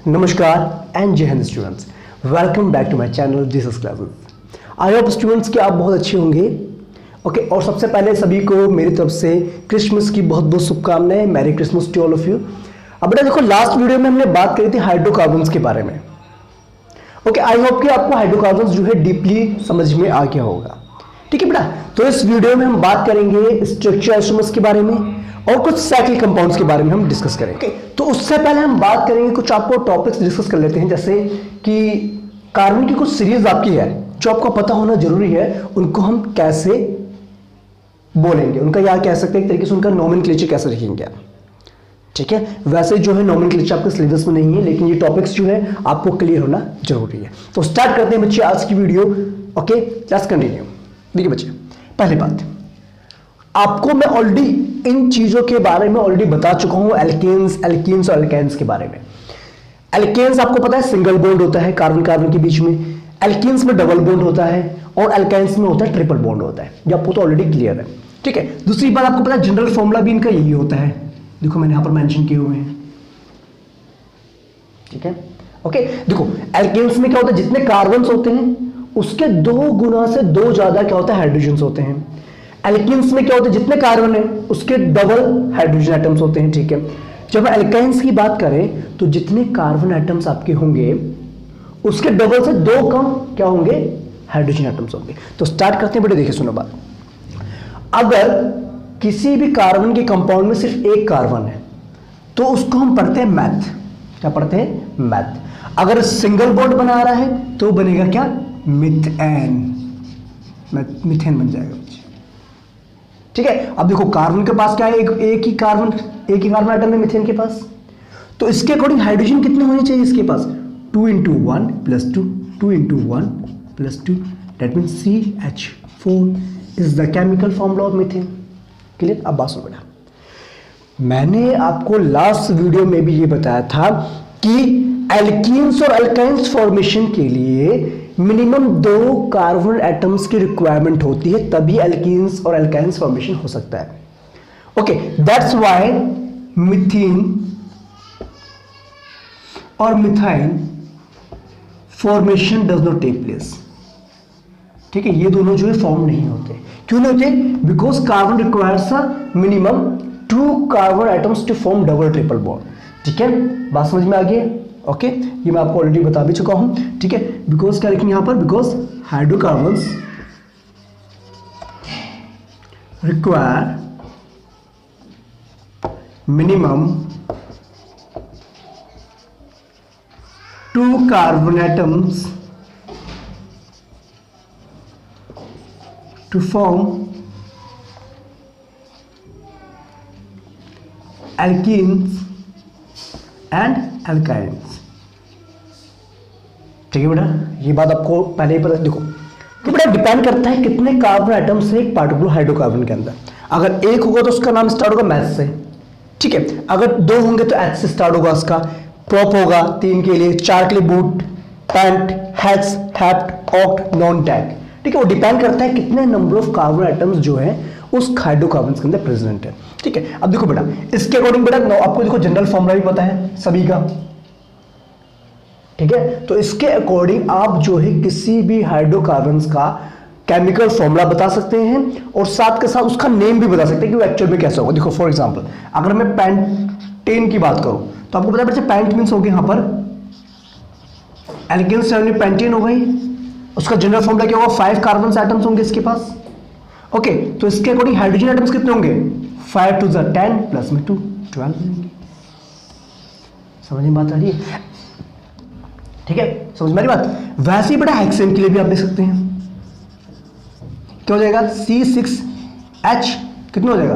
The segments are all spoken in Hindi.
नमस्कार एंड जय हिंद students, welcome back to my channel Jesus classes. I hope students कि आप बहुत अच्छे होंगे। ओके, और सबसे पहले सभी को मेरी तरफ से क्रिसमस की बहुत बहुत शुभकामनाएं। Merry Christmas to all of you. अब बेटा देखो, लास्ट वीडियो में हमने बात करी थी हाइड्रोकार्बन्स के बारे में। ओके, आई होप कि आपको हाइड्रोकार्बन्स जो है डीपली समझ में आ गया होगा। ठीक है बेटा, तो इस वीडियो में हम बात करेंगे स्ट्रक्चर आइसोमर्स के बारे में और कुछ साइक्लिक कंपाउंड्स के बारे में हम डिस्कस करेंगे। तो उससे पहले हम बात करेंगे, कुछ आपको टॉपिक्स डिस्कस कर लेते हैं, जैसे कि कार्बन की कुछ सीरीज आपकी है जो आपको पता होना जरूरी है, उनको हम कैसे बोलेंगे, उनका या कह सकते हैं एक तरीके से उनका नोमेनक्लेचर कैसे लिखेंगे आप। ठीक है, वैसे जो है नोमेनक्लेचर आपके सिलेबस में नहीं है, लेकिन ये टॉपिक्स जो है आपको क्लियर होना जरूरी है। तो स्टार्ट करते हैं बच्चे आज की वीडियो। Okay, let's continue. देखिए बच्चे, पहली बात आपको मैं ऑलरेडी इन चीजों के बारे में ऑलरेडी बता चुका हूं, एल्केन्स, एल्कीन्स और एल्काइंस के बारे में। एल्केन्स आपको पता है सिंगल बॉन्ड होता है कार्बन कार्बन के बीच में, एल्कीन्स में डबल बॉन्ड होता है और एल्काइंस में होता है ट्रिपल बॉन्ड होता है। ये आपको तो ऑलरेडी क्लियर है। ठीक है, दूसरी बात आपको पता है जनरल फॉर्मूला भी इनका यही होता है, देखो मैंने यहां पर मेंशन किए हुए हैं। ठीक है, ओके, देखो एल्केन्स में क्या होता है, जितने कार्बन्स होते हैं उसके 2 गुना से 2 ज्यादा क्या होता है हाइड्रोजन्स होते हैं। एल्कीन्स में क्या होता है, जितने कार्बन है उसके डबल हाइड्रोजन एटम्स होते हैं। ठीक है, जब एल्काइंस की बात करें तो जितने कार्बन एटम्स आपके होंगे उसके डबल से 2 कम क्या होंगे, हाइड्रोजन एटम्स होंगे। तो स्टार्ट करते हैं बेटे, देखिए सुनो बात। अगर किसी भी कार्बन के कंपाउंड में सिर्फ एक कार्बन है तो उसको हम पढ़ते हैं मैथ। क्या पढ़ते हैं, मैथ। अगर सिंगल बॉन्ड बना रहा है तो बनेगा क्या, मिथेन, मिथेन बन जाएगा। ठीक है, अब देखो कार्बन के पास क्या है, एक ही कार्बन एटम है मिथेन के पास, तो इसके अकॉर्डिंग हाइड्रोजन कितने होने चाहिए इसके पास, 2 × 1 + 2, 2 × 1 + 2, that means CH4 is the chemical formula of methane. Clear. अब बात सुनो बेटा, मैंने आपको लास्ट वीडियो में भी ये बताया था कि एल्कीन्स और अल्काइंस फॉर्मेशन के लिए मिनिमम 2 कार्बन एटम्स की रिक्वायरमेंट होती है, तभी एल्कीन्स और अल्काइंस फॉर्मेशन हो सकता है। ओके, दैट्स व्हाई मीथेन और methyl formation does not take place. ठीक है, ये दोनों जो है फॉर्म नहीं होते। क्यों नहीं होते, because carbon requires a minimum 2 carbon atoms to form double triple bond. ठीक है, बात समझ में आ गई। ओके, ये मैं आपको ऑलरेडी बता भी चुका हूं। ठीक है, बिकॉज क्या लिखेंगे यहां पर, because hydrocarbons require minimum 2 carbon atoms to form alkenes and alkynes. ठीक है बेटा, ये बात आपको पहले ही पता। देखो कि बेटा डिपेंड करता है कितने कार्बन एटम्स है एक पार्टिकुलर हाइड्रोकार्बन के अंदर। अगर एक होगा तो उसका नाम स्टार्ट होगा मैथ से। ठीक है, अगर 2 होंगे तो एच से स्टार्ट होगा उसका। प्रॉप होगा 3 के लिए, 4 के लिए boot, pant, hex, hept, oct, non tag. ठीक है, वो डिपेंड करता है कितने नंबर ऑफ कार्बन एटम्स जो है उस हाइड्रोकार्बन के अंदर प्रेजेंट है। ठीक है, अब देखो बेटा इसके अकॉर्डिंग बेटा आपको देखो जनरल फॉर्मूला भी पता है सभी का। ठीक है, तो इसके अकॉर्डिंग आप जो है किसी भी हाइड्रोकार्बन्स का केमिकल फॉर्मूला बता सकते हैं और साथ के साथ उसका नेम भी बता सकते हैं कि वो एक्चुअल में कैसा होगा। देखो फॉर एग्जांपल अगर मैं पेंटेन की बात करूं तो आपको पता है बच्चे पेंट मींस हो गया यहां पर एल्केन्स में पेंटेन हो गई, उसका जनरल फॉर्मूला क्या होगा, 5 कार्बन एटम्स होंगे इसके पास। ओके, तो इसके अकॉर्डिंग हाइड्रोजन एटम्स कितने होंगे, 5 × 10 प्लस में 2 12 होंगे। समझ में बात आ रही है। ठीक है, समझ में आ रही बात। वैसे ही बेटा हेक्सेन के लिए भी आप देख सकते हैं, क्या हो जाएगा, C6H कितना हो जाएगा,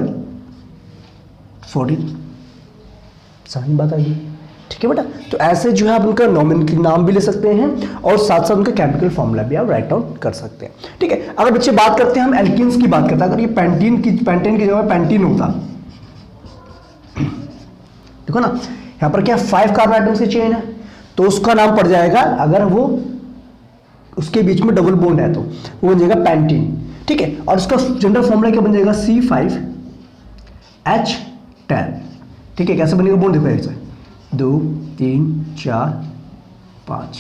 14। समझ में बात आ गई। ठीक है बेटा, तो ऐसे जो है आप उनका नाम भी ले सकते हैं और साथ साथ उनका केमिकल फॉर्मूला भी आप राइट डाउन कर सकते हैं। ठीक है, अगर बच्चे बात करते हैं हम एल्कीन्स की बात करते हैं, अगर ये पेंटेन की जगह पेंटीन होता, देखो ना यहां पर क्या 5 कार्बन एटम्स की चेन है तो उसका नाम पड़ जाएगा, अगर वो उसके बीच में डबल बॉन्ड है तो वो बन जाएगा पेंटीन। ठीक है, और उसका जनरल फॉर्मूला क्या बन जाएगा, C5H10। ठीक है, कैसे बनेगा बॉन्ड, देखो ऐसे 2 3 4 5,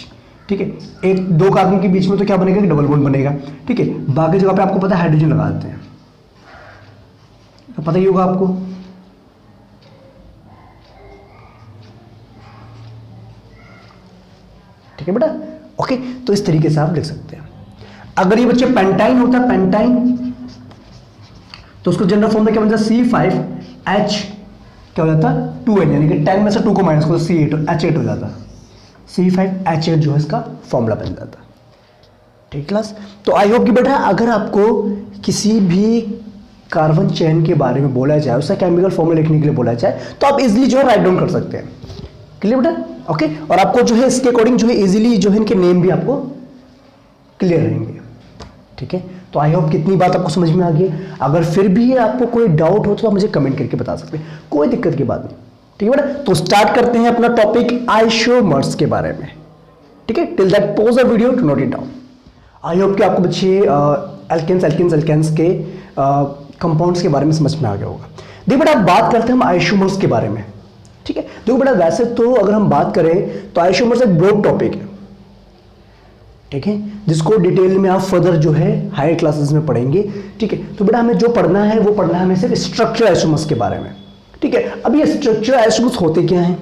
ठीक है। एक दो कार्बन के बीच में तो क्या बनेगा, डबल बॉन्ड बनेगा, ठीक है। बाकी जगह पे आपको पता है हाइड्रोजन लगा देते हैं, तो पता ही होगा आपको। ठीक है बेटा, ओके। तो इस तरीके से आप लिख सकते हैं। अगर ये बच्चे पेंटाइन होता है, पेंटाइन, तो उसको जनरल फॉर्म में क्या बनता है, C5H क्या हो जाता है 2N, यानी कि 10 में से 2 को माइनस करो C8H8 हो जाता है, C5H8 जो है इसका फॉर्मूला बन जाता है। ठीक क्लास। तो आई होप कि बेटा अगर आपको किसी भी कार्बन चेन के बारे में बोला जाए, उसका केमिकल फॉर्मूला लिखने के लिए बोला जाए, तो आप इजीली जो है राइट डाउन कर सकते हैं। क्लियर बेटा, ओके। और आपको जो है इसके अकॉर्डिंग जो है इजीली जो है इनके नेम भी आपको क्लियर रहेंगे। ठीक है, तो आई होप कितनी बात आपको समझ में आ गई। अगर फिर भी आपको कोई डाउट हो तो आप मुझे कमेंट करके बता सकते हैं, कोई दिक्कत की बात नहीं। ठीक है बेटा, तो स्टार्ट करते हैं अपना टॉपिक आइसोमर्स के बारे में। ठीक है, till that pause the video to note it down. I hope कि आपको बच्चे एल्केन्स के कंपाउंड्स के बारे में समझ में आ गया होगा। देखो बेटा, अब बात करते हैं हम आइसोमर्स के बारे में। ठीक है, देखो बेटा वैसे तो अगर हम बात करें तो आइसोमर्स एक ब्रॉड टॉपिक है, ठीक है, जिसको डिटेल में आप फर्दर जो है हायर क्लासेस में पढ़ेंगे। ठीक है, तो बेटा हमें जो पढ़ना है वो पढ़ना है हमें सिर्फ स्ट्रक्चर आइसोमर्स के बारे में। ठीक है, अब ये स्ट्रक्चर आइसोमर्स होते क्या हैं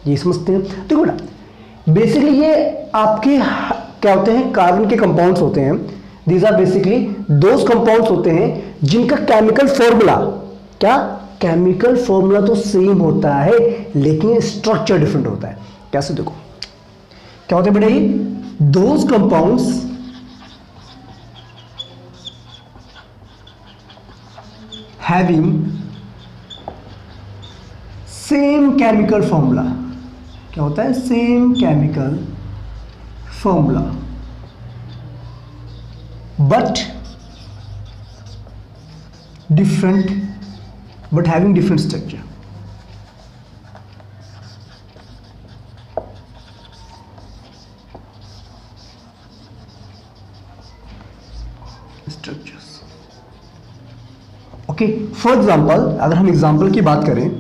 ये समझते हैं। देखो बेटा बेसिकली ये आपके क्या होते हैं, कार्बन के कंपाउंड्स होते हैं। These are basically those compounds होते हैं जिनका केमिकल फॉर्मूला, क्या केमिकल फॉर्मूला तो सेम होता है लेकिन स्ट्रक्चर डिफरेंट होता है। कैसे, देखो क्या होते हैं बेटा, ये those compounds having same chemical formula, क्या होता है, same chemical formula but having different structure। Structures, okay. For example अगर हम एग्जांपल की बात करें,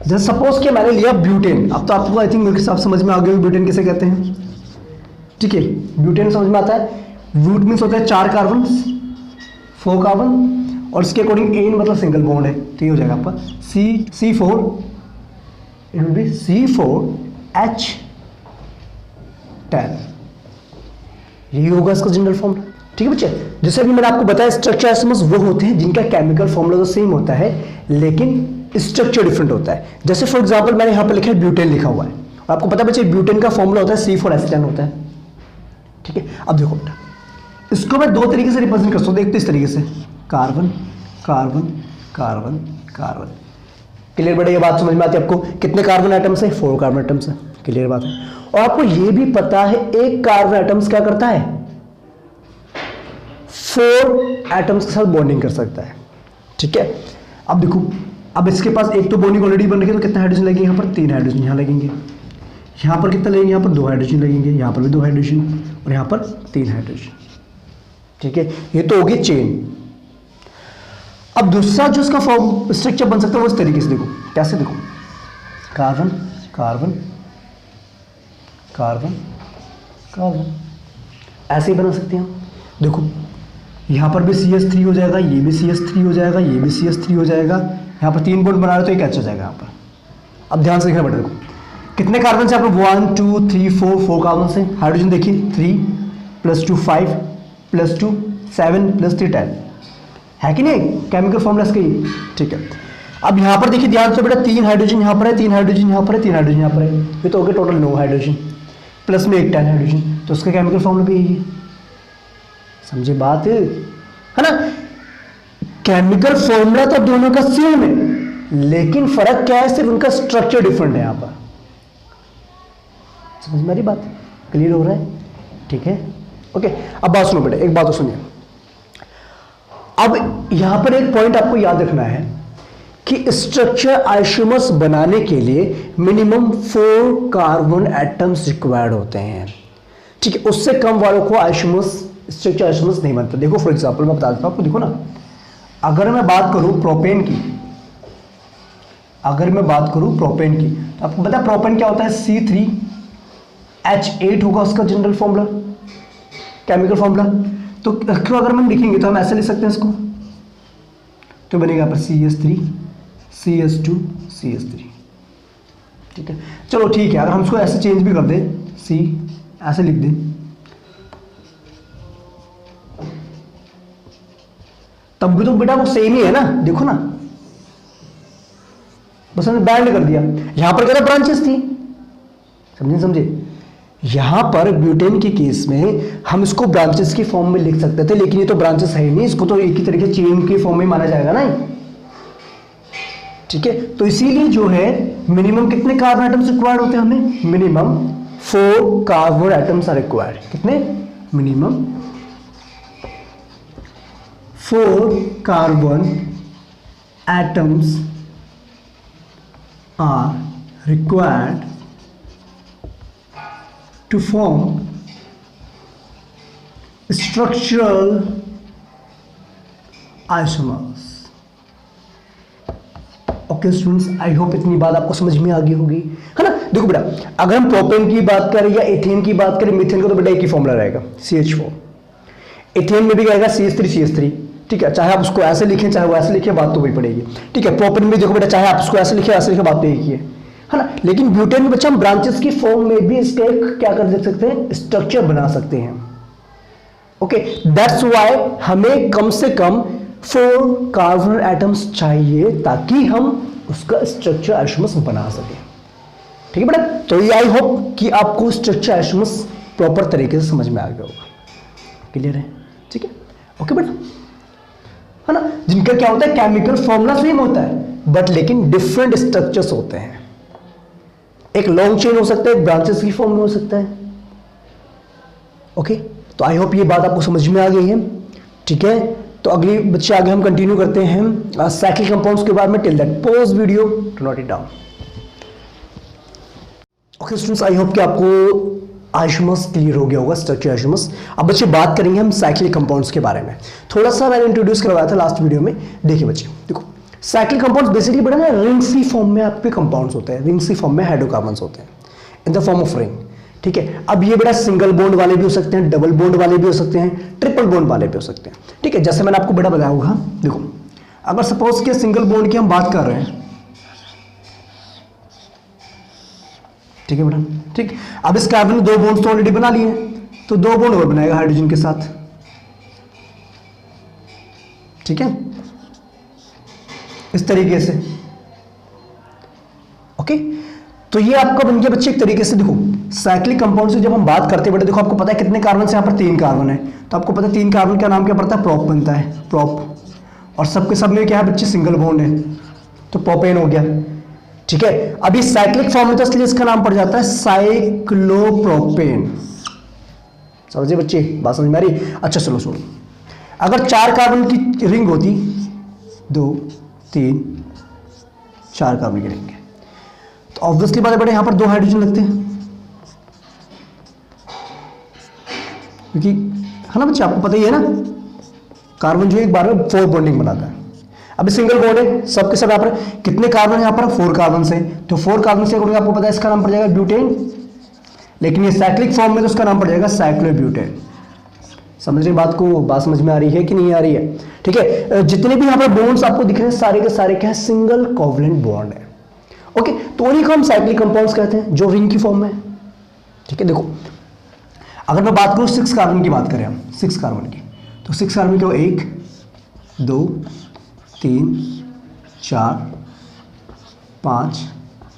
जैसे सपोज कि मैंने लिया ब्यूटेन। अब तो आपको आई थिंक मेरे हिसाब समझ में आ गया ब्यूटेन किसे कहते हैं। ठीक है, ब्यूटेन समझ में आता है। ब्यूट मीन्स होता है 4 कार्बन 4 कार्बन, और इसके अकॉर्डिंग एन मतलब सिंगल बॉन्ड है, तो ये हो जाएगा आपका C4, it will be C4H10, यही होगा इसका जनरल फॉर्मूला। ठीक है बच्चे, जैसे अभी मैंने आपको बताया स्ट्रक्चर आइसोमर्स वो होते हैं जिनका केमिकल फॉर्मूला तो सेम होता है लेकिन स्ट्रक्चर डिफरेंट होता है। जैसे फॉर एग्जांपल मैंने यहाँ पे लिखा है ब्यूटेन लिखा हुआ है, और आपको पता है बच्चे ब्यूटेन का फॉर्मूला होता है C4H10 होता है। ठीक है, अब देखो बेटा इसको मैं 2 तरीके से रिप्रेजेंट कर सकता हूँ। देखते इस तरीके से, carbon carbon carbon carbon. Clear बेटा, ये बात समझ में आती है आपको। कितने कार्बन एटम्स है, 4 कार्बन एटम्स है, क्लियर बात है। और आपको ये भी पता है एक कार्बन एटम्स क्या करता है, 4 एटम्स के साथ बॉन्डिंग कर सकता है। ठीक है, अब देखो, अब इसके पास एक तो बॉन्डिंग ऑलरेडी बन रही है, तो कितना हाइड्रोजन लगेंगे, यहाँ पर 3 हाइड्रोजन यहाँ लगेंगे, यहाँ पर कितना लगेंगे, यहाँ पर 2 हाइड्रोजन लगेंगे, यहाँ पर भी 2 हाइड्रोजन, और यहाँ पर 3 हाइड्रोजन। ठीक है, ये तो होगी चेन। अब दूसरा जो इसका फॉर्म स्ट्रक्चर बन सकता है वो इस तरीके से, देखो कैसे, देखो कार्बन कार्बन कार्बन कार्बन, ऐसे ही बना सकते हैं हम। देखो यहाँ पर भी CH3 हो जाएगा, ये भी CH3 हो जाएगा, ये भी CH3 हो जाएगा, यहाँ पर 3 बॉन्ड बना रहे तो एक H हो जाएगा यहाँ पर। अब ध्यान से देखना बेटा, देखो कितने कार्बन से, यहाँ पर 1 2 3 4 कार्बन से। हाइड्रोजन देखिए 3 + 2 5 + 2 7 + 3 10 है कि नहीं, केमिकल फॉर्मूला इसका ही। ठीक है, अब यहाँ पर देखिए ध्यान से बेटा, 3 हाइड्रोजन यहाँ पर है, 3 हाइड्रोजन यहाँ पर है, 3 हाइड्रोजन यहाँ पर है, ये तो हो गया टोटल 9 हाइड्रोजन, प्लस में एक 10 हाइड्रोजन, तो उसका केमिकल फॉर्मूला भी यही है। समझे बात है ना। केमिकल फॉर्मूला तो दोनों का सेम है लेकिन फर्क क्या है, सिर्फ उनका स्ट्रक्चर डिफरेंट है। यहाँ पर समझ में आ रही बात, क्लियर हो रहा है। ठीक है, ओके। अब बात सुनो बेटा, एक बात तो सुनिए। अब यहां पर एक पॉइंट आपको याद रखना है कि स्ट्रक्चर आइसोमर्स बनाने के लिए मिनिमम 4 कार्बन एटम्स रिक्वायर्ड होते हैं। ठीक है, उससे कम वालों को आइसोमर्स, स्ट्रक्चर आइसोमर्स नहीं बनता। देखो फॉर एग्जांपल मैं बता देता हूं आपको, देखो ना, अगर मैं बात करूं प्रोपेन की, अगर मैं बात करूं प्रोपेन की, तो आपको पता है प्रोपेन क्या होता है, C3H8 होगा उसका जनरल फॉर्मूला, केमिकल फॉर्मूला। तो क्यों अगर हम लिखेंगे तो हम ऐसे लिख सकते हैं इसको, तो बनेगा यहाँ पर CH2CH3। ठीक है, चलो ठीक है, अगर हम इसको ऐसे चेंज भी कर दें, C ऐसे लिख दें, तब भी तो बेटा वो सेम ही है ना, देखो ना, बस हमने बैंड कर दिया। यहां पर क्या था, ब्रांचेस थी, समझे। यहां पर ब्यूटेन के केस में हम इसको ब्रांचेस की फॉर्म में लिख सकते थे, लेकिन ये तो ब्रांचेस है ही नहीं, इसको तो एक ही तरीके चेन के फॉर्म में माना जाएगा ना। ठीक है, तो इसीलिए जो है मिनिमम कितने कार्बन एटम्स रिक्वायर्ड होते हैं हमें, minimum 4 carbon atoms are required. कितने, minimum 4 carbon atoms are required to form structural isomers. Okay students, I hope इतनी बात आपको समझ में आ गई होगी, है ना। देखो बेटा, अगर हम प्रोपेन की बात करें या एथेन की बात करें, मीथेन का तो बेटा एक ही फॉर्मूला रहेगा, CH4। एथेन में भी रहेगा CH3CH3। ठीक है, चाहे आप उसको ऐसे लिखें चाहे वो ऐसे लिखें, बात तो वही पड़ेगी। ठीक है, प्रोपेन में देखो बेटा, चाहे आप उसको ऐसे लिखें ऐसे लिखें, बात तो एक ही है ना। लेकिन ब्यूटेन में बच्चा हम ब्रांचेस की फॉर्म में भी इसका एक क्या कर सकते हैं, स्ट्रक्चर बना सकते हैं। ओके, दैट्स व्हाई हमें कम से कम 4 कार्बन एटम्स चाहिए ताकि हम उसका स्ट्रक्चर आइसोमर्स बना सकें। ठीक है बेटा, तो ये आई होप कि आपको स्ट्रक्चर आइसोमर्स प्रॉपर तरीके से समझ में आ गया होगा, क्लियर है। ठीक है, ओके बेटा, है ना। जिनका क्या होता है, केमिकल फॉर्मूला सेम होता है, बट लेकिन डिफरेंट स्ट्रक्चर्स होते हैं। एक लॉन्ग चेन हो सकता है, एक ब्रांचेस की फॉर्म में हो सकता है। ओके, तो आई होप ये बात आपको समझ में आ गई है। ठीक है, तो अगली बच्चे आगे हम कंटिन्यू करते हैं साइक्लिक कंपाउंड्स के बारे में। Till that pause video to note it down. Okay students, I hope कि आपको आइसोमर्स क्लियर हो गया होगा, स्ट्रक्चर आइसोमर्स। अब बच्चे बात करेंगे हम साइक्लिक कंपाउंड्स के बारे में। थोड़ा सा मैंने इंट्रोड्यूस करवाया था लास्ट वीडियो में। देखिए बच्चे, देखो साइक्लिक कंपाउंड्स बेसिकली बड़ा ना रिंग सी फॉर्म में आपके कंपाउंड्स होते हैं, रिंग सी फॉर्म में हाइड्रोकार्बन्स होते हैं in the form of ring. ठीक है, अब ये बड़ा सिंगल बॉन्ड वाले भी हो सकते हैं, डबल बॉन्ड वाले भी हो सकते हैं, ट्रिपल बॉन्ड वाले भी हो सकते हैं। ठीक है, जैसे मैंने आपको बड़ा बताया होगा, देखो अगर सपोज के सिंगल बॉन्ड की हम बात कर रहे हैं, ठीक है बेटा, ठीक। अब इस कार्बन ने 2 बॉन्ड्स तो ऑलरेडी बना लिए हैं, तो 2 बॉन्ड और बनाएगा हाइड्रोजन के साथ। ठीक है, इस तरीके से। ओके, तो ये आपका बन गया बच्चे एक तरीके से। देखो साइक्लिक कंपाउंड से जब हम बात करते हैं बेटा, देखो आपको पता है कितने कार्बन से, यहाँ पर 3 कार्बन है, तो आपको पता है 3 कार्बन का नाम क्या पड़ता है, प्रोप बनता है, प्रोप। और सबके सब में क्या है बच्चे, सिंगल बॉन्ड है, तो प्रोपेन हो गया। ठीक है, अभी साइक्लिक फॉर्म में तो इसलिए इसका नाम पड़ जाता है साइक्लोप्रोपेन। समझे बच्चे, बात समझ में आ रही। अच्छा चलो सुनो, अगर 4 कार्बन की रिंग होती, 2 3 4 कार्बन की रिंग है, तो ऑब्वियसली बात है बेटा, यहां पर 2 हाइड्रोजन लगते हैं, क्योंकि है ना बच्चे, आपको पता ही है ना, कार्बन जो एक बार में 4 बॉन्डिंग बनाता है। अब सिंगल बॉन्ड है, सबके सब यहाँ पर कितने कार्बन यहाँ पर, 4 कार्बन से, तो 4 कार्बन से आपको पता है इसका नाम पड़ जाएगा ब्यूटेन। लेकिन ये साइक्लिक फॉर्म में तो उसका नाम पड़ जाएगा साइक्लोब्यूटेन। समझ रहे बात को, बात समझ में आ रही है कि नहीं आ रही है। ठीक है, जितने भी यहाँ पर बॉन्ड्स आपको दिख रहे हैं सारे के सारे क्या है, सिंगल कोवलेंट बॉन्ड है। ओके, तो उन्हीं को हम साइक्लिक कंपाउंड्स कहते हैं जो रिंग की फॉर्म में। ठीक है, देखो अगर मैं बात करूँ 6 कार्बन की बात करें हम, 6 कार्बन की, तो 6 कार्बन के 1 2 3 4 5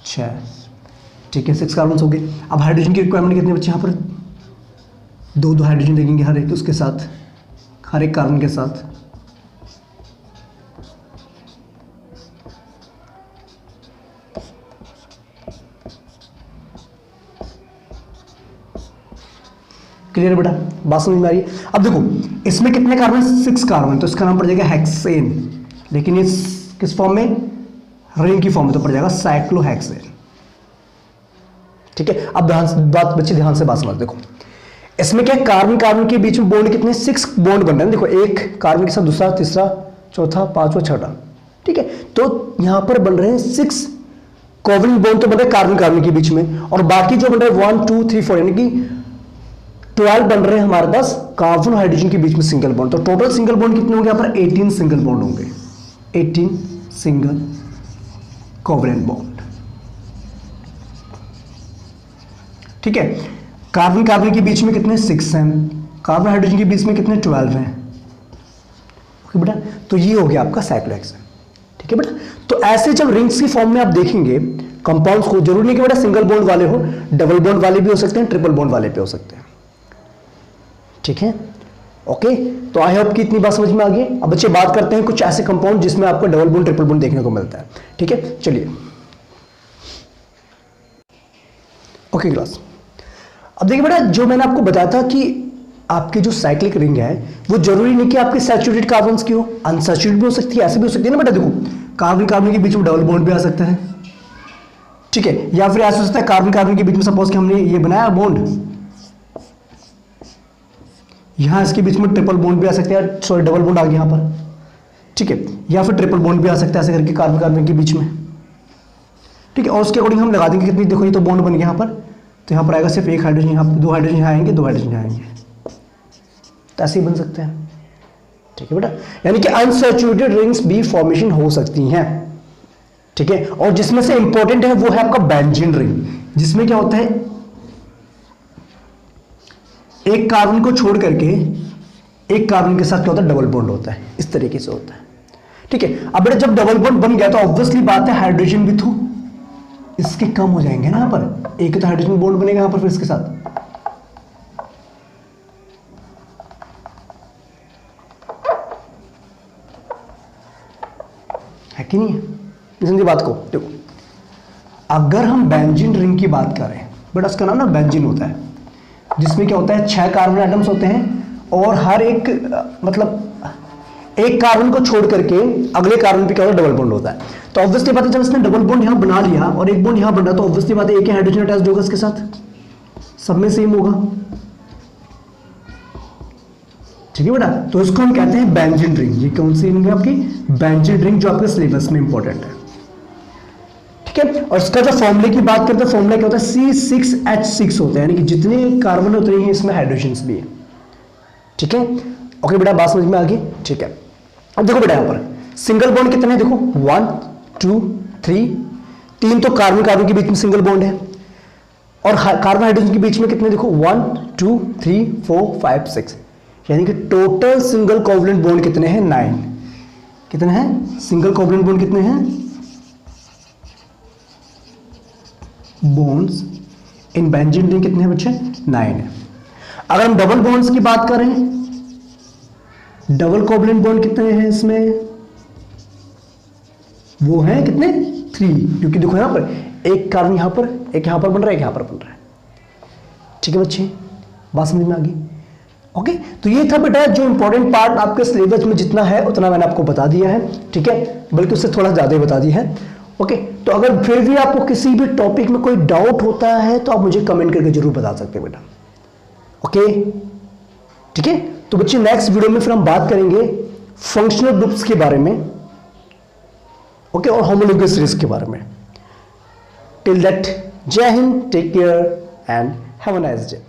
6। ठीक है, 6 कार्बन हो गए। अब हाइड्रोजन की रिक्वायरमेंट कितने बच्चे, यहाँ पर 2 हाइड्रोजन लगेंगे हर एक उसके साथ, हर एक कार्बन के साथ। क्लियर बेटा, बात समझ में आ रही है। अब देखो इसमें कितने कार्बन, 6 कार्बन, तो इसका नाम पड़ जाएगा हेक्सेन। लेकिन ये किस फॉर्म में, रिंग की फॉर्म में, तो पड़ जाएगा साइक्लोहेक्सेन। ठीक है, अब बात बच्चे ध्यान से बात समझ। देखो इसमें क्या, कार्बन कार्बन के बीच में बॉन्ड कितने, 6 बॉन्ड बन रहे हैं। देखो एक कार्बन के साथ दूसरा, तीसरा, चौथा, 5वां, 6वां। ठीक है, तो यहां पर बन रहे हैं 6 कोवलेंट बॉन्ड तो बन रहा है कार्बन कार्बन के बीच में, और बाकी जो बन रहा है 1 2 3 4 यानी कि 12 बन रहे हैं हमारे पास कार्बन हाइड्रोजन के बीच में सिंगल बॉन्ड। तो टोटल सिंगल बॉन्ड कितने होंगे यहाँ पर? 18 सिंगल बॉन्ड होंगे, 18 सिंगल कोवलेंट बॉन्ड। ठीक है, कार्बन कार्बन के बीच में कितने? 6 हैं, कार्बन हाइड्रोजन के बीच में कितने? 12 हैं। ओके बेटा, तो ये हो गया आपका साइक्लोहेक्सेन। ठीक है बेटा, तो ऐसे जब रिंग्स की फॉर्म में आप देखेंगे कंपाउंड्स को, जरूरी नहीं कि बेटा सिंगल बॉन्ड वाले हो, डबल बॉन्ड वाले भी हो सकते हैं, ट्रिपल बॉन्ड वाले भी हो सकते हैं। ठीक है, ओके, तो आई होप कि इतनी बात समझ में आ गई। अब बच्चे बात करते हैं कुछ ऐसे कंपाउंड जिसमें आपको डबल बॉन्ड ट्रिपल बॉन्ड देखने को मिलता है। ठीक है, चलिए ओके क्लास। अब देखिए बेटा, जो मैंने आपको बताया था कि आपकी जो साइक्लिक रिंग है वो जरूरी नहीं कि आपके सैचुरेटेड कार्बन्स की हो, अनसैचुरेटेड भी हो सकती है, ऐसे भी हो सकती है ना बेटा। देखो, कार्बन कार्बन के बीच में डबल बॉन्ड भी आ सकता है। ठीक है, या फिर ऐसा हो सकता है कार्बन कार्बन के बीच में सपोज कि हमने ये बनाया बॉन्ड, यहां इसके बीच में ट्रिपल बॉन्ड भी आ सकता है, सॉरी डबल बॉन्ड आ गया यहां पर। ठीक है, या फिर ट्रिपल बॉन्ड भी आ सकता है ऐसे करके कार्बन कार्बन के बीच में। ठीक है, और उसके अकॉर्डिंग हम लगा देंगे कितनी, देखो ये तो बॉन्ड बन गया यहाँ पर, तो यहाँ पर आएगा सिर्फ एक हाइड्रोजन, यहाँ पर 2 हाइड्रोजन यहाँ आएंगे, 2 हाइड्रोजन यहाँ आएंगे, तो ऐसे ही बन सकते हैं। ठीक है बेटा, यानी कि अनसैचुरेटेड रिंग्स भी फॉर्मेशन हो सकती हैं। ठीक है, और जिसमें से इंपॉर्टेंट है वो है आपका बेंजीन रिंग, जिसमें क्या होता है, एक कार्बन को छोड़ करके एक कार्बन के साथ क्या होता है? डबल बॉन्ड होता है, इस तरीके से होता है। ठीक है, अब बेटा जब डबल बॉन्ड बन गया तो ऑब्वियसली बात है हाइड्रोजन भी तो इसके कम हो जाएंगे ना, यहां पर एक तो हाइड्रोजन बॉन्ड बनेगा यहां पर फिर इसके साथ। है कि नहीं है? समझिए बात को। देखो, अगर हम बेंजीन रिंग की बात करें बेटा, उसका नाम ना बेंजीन होता है, जिसमें क्या होता है 6 कार्बन एटम्स होते हैं, और हर एक मतलब एक कार्बन को छोड़ करके अगले कार्बन पे क्या होता है? डबल बॉन्ड होता है। तो ऑब्वियसली बात है जब इसने डबल बॉन्ड यहां बना लिया और एक बॉन्ड यहां बन रहा, तो ऑब्वियसली बात है एक ही हाइड्रोजन अटैच्ड होगा इसके साथ, सब में सेम होगा। ठीक है बेटा, तो इसको हम कहते हैं बेंजीन रिंग। ये कौन सी रिंग है आपकी? बेंजीन रिंग, जो आपके सिलेबस में इंपॉर्टेंट है। ठीक है, और इसका जो फॉर्मूले की बात करते हैं, फॉर्मूला क्या होता है? C6H6 होता है, यानी कि जितने कार्बन उतने ही इसमें हाइड्रोजन्स भी है। ठीक है, ओके बेटा, बात समझ में आ गई। ठीक है, अब देखो बेटा, यहां पर सिंगल बॉन्ड कितने हैं? देखो 1 2 3, 3 तो कार्बन कार्बन के बीच में सिंगल बॉन्ड है, और कार्बन हाइड्रोजन के बीच में कितने? देखो 1 2 3 4 5 6, यानी कि टोटल सिंगल कोवलेंट बॉन्ड कितने हैं? 9। कितने हैं सिंगल कोवलेंट बॉन्ड? कितने हैं बॉन्ड्स इन बेंजीन रिंग? कितने हैं बच्चे? 9 है। अगर हम डबल बॉन्ड्स की बात करें, डबल कोवलेंट बॉन्ड कितने हैं इसमें? वो हैं कितने? 3, क्योंकि देखो यहां पर एक कार्बन यहां पर, एक यहां पर बन रहा है, एक यहां पर बन रहा है। ठीक है बच्चे, बात समझ में आ गई। ओके, तो ये था बेटा जो इंपॉर्टेंट पार्ट आपके सिलेबस में जितना है उतना मैंने आपको बता दिया है। ठीक है, बल्कि उससे थोड़ा ज्यादा ही बता दिया है। ओके, तो अगर फिर भी आपको किसी भी टॉपिक में कोई डाउट होता है तो आप मुझे कमेंट करके जरूर बता सकते हैं बेटा। ओके, ठीक है, तो बच्चे नेक्स्ट वीडियो में फिर हम बात करेंगे फंक्शनल ग्रुप्स के बारे में, ओके, और होमोलोगस सीरीज के बारे में। Till that, Jai Hind, take care and have a nice day.